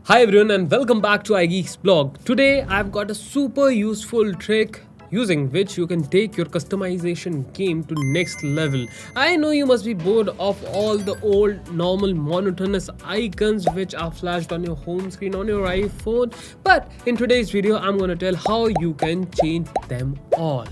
Hi everyone and welcome back to iGeeksblog. Today I've got a super useful trick using which you can take your customization game to next level. I know you must be bored of all the old normal monotonous icons which are flashed on your home screen on your iPhone, but in today's video I'm going to tell how you can change them all.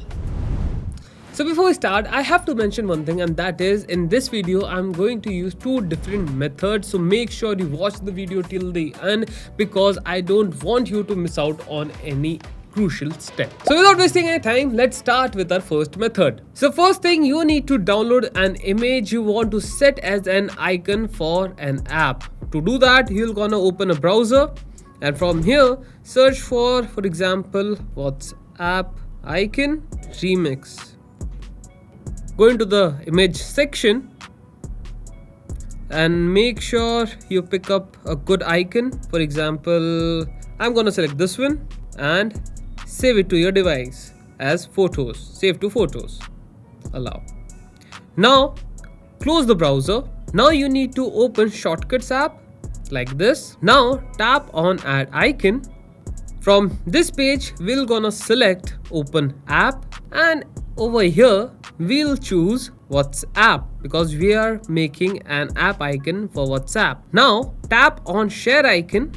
So before we start, I have to mention one thing, and that is in this video I'm going to use two different methods, so make sure you watch the video till the end because I don't want you to miss out on any crucial step. So without wasting any time, let's start with our first method. So first thing, you need to download an image you want to set as an icon for an app. To do that, you're gonna open a browser and from here search for example, WhatsApp icon remix. Go into the image section and make sure you pick up a good icon. For example, I'm gonna select this one and save it to your device as photos. Save to photos. Allow. Now close the browser. Now you need to open Shortcuts app like this. Now tap on add icon. From this page we're gonna select open app, and over here we'll choose WhatsApp because we are making an app icon for WhatsApp. Now tap on share icon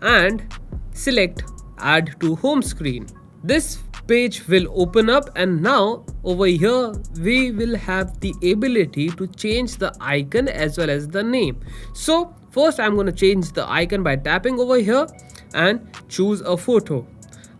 and select add to home screen. This page will open up, and now over here we will have the ability to change the icon as well as the name. So first I'm going to change the icon by tapping over here and choose a photo.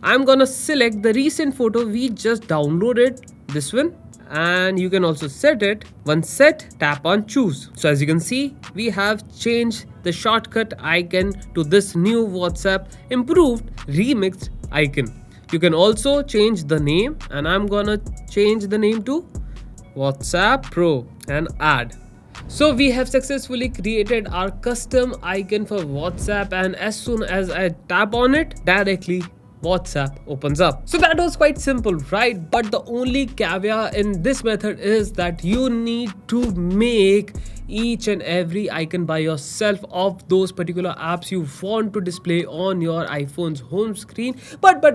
I'm gonna select the recent photo we just downloaded, this one, and you can also set it. Once set, tap on choose. So as you can see, we have changed the shortcut icon to this new WhatsApp improved remixed icon. You can also change the name, and I'm gonna change the name to WhatsApp Pro and add. So we have successfully created our custom icon for WhatsApp, and as soon as I tap on it, directly WhatsApp opens up. So that was quite simple, right? But the only caveat in this method is that you need to make each and every icon by yourself of those particular apps you want to display on your iPhone's home screen. But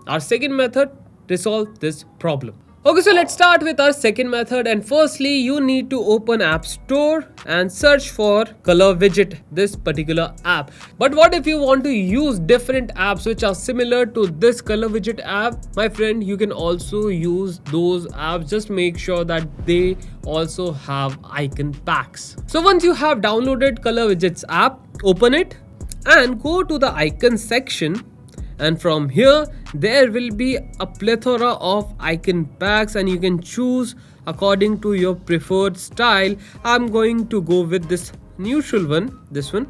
our second method resolves this problem. Okay, so let's start with our second method, and firstly you need to open App Store and search for color widget, this particular app. But what if you want to use different apps which are similar to this color widget app? My friend, you can also use those apps. Just make sure that they also have icon packs. So once you have downloaded color widgets app, open it and go to the icon section. And from here there will be a plethora of icon packs, and you can choose according to your preferred style. I'm going to go with this neutral one, this one.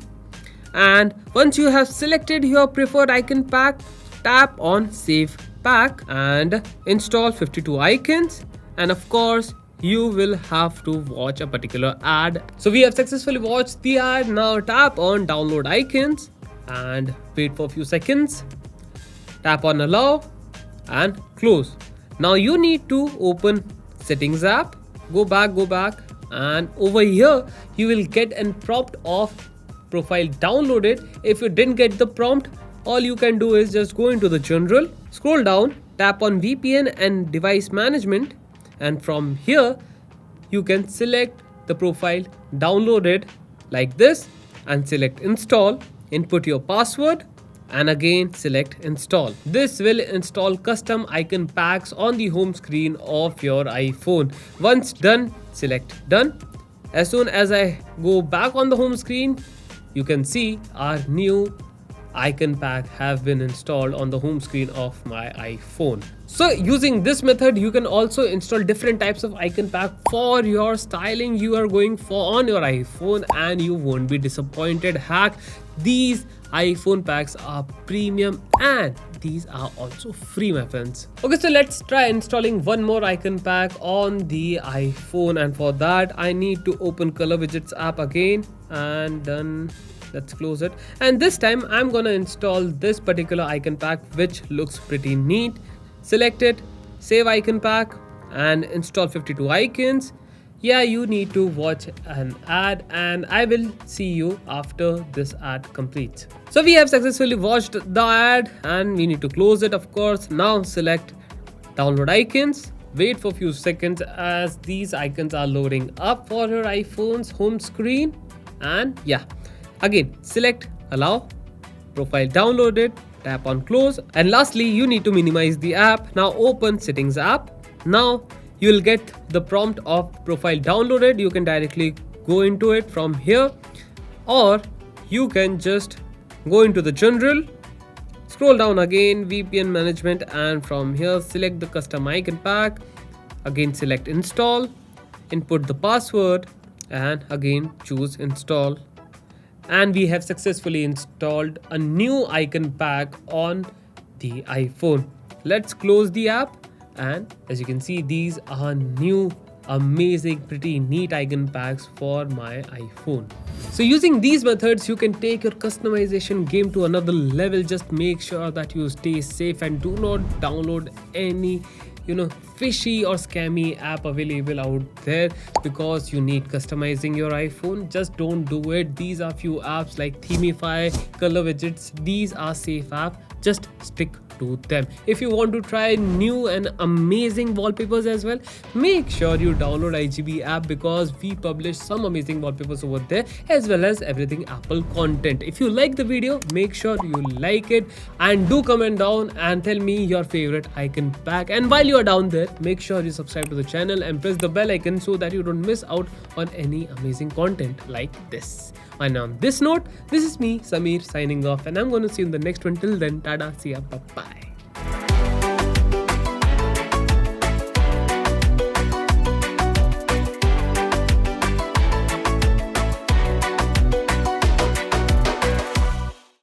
And once you have selected your preferred icon pack, tap on save pack and install 52 icons, and of course you will have to watch a particular ad. So we have successfully watched the ad. Now tap on download icons and wait for a few seconds. Tap on allow and close. Now you need to open settings app, go back, and over here you will get a prompt of profile downloaded. If you didn't get the prompt, all you can do is just go into the general, scroll down, tap on VPN and device management, and from here you can select the profile downloaded like this and select install, input your password and again select install. This will install custom icon packs on the home screen of your iPhone. Once done, select done. As soon as I go back on the home screen, you can see our new icon pack have been installed on the home screen of my iPhone. So using this method you can also install different types of icon pack for your styling you are going for on your iPhone, and you won't be disappointed. Hack, these iPhone packs are premium and these are also free, my friends. Okay, so let's try installing one more icon pack on the iPhone, and for that I need to open color widgets app again and done. Let's close it, and this time I'm gonna install this particular icon pack which looks pretty neat. Select it, save icon pack and install 52 icons. yeah, you need to watch an ad, and I will see you after this ad completes. So we have successfully watched the ad and we need to close it, of course. Now select download icons. Wait for a few seconds as these icons are loading up for your iPhone's home screen. And yeah, again select allow, profile downloaded, tap on close, and lastly you need to minimize the app. Now open settings app. Now you will get the prompt of profile downloaded. You can directly go into it from here, or you can just go into the general, scroll down again VPN management, and from here select the custom icon pack. Again select install, input the password, and again choose install. And we have successfully installed a new icon pack on the iPhone. Let's close the app, and as you can see, these are new amazing pretty neat icon packs for my iPhone. So using these methods you can take your customization game to another level. Just make sure that you stay safe and do not download any fishy or scammy app available out there because you need customizing your iPhone. Just don't do it. These are few apps like Themify, Color Widgets. These are safe apps. Just stick to them. If you want to try new and amazing wallpapers as well, make sure you download IGB app because we publish some amazing wallpapers over there as well as everything Apple content. If you like the video, make sure you like it and do comment down and tell me your favorite icon pack. And while you are down there, make sure you subscribe to the channel and press the bell icon so that you don't miss out on any amazing content like this. And on this note, this is me, Samir, signing off, and I'm going to see you in the next one. Till then, tada, see ya, bye bye.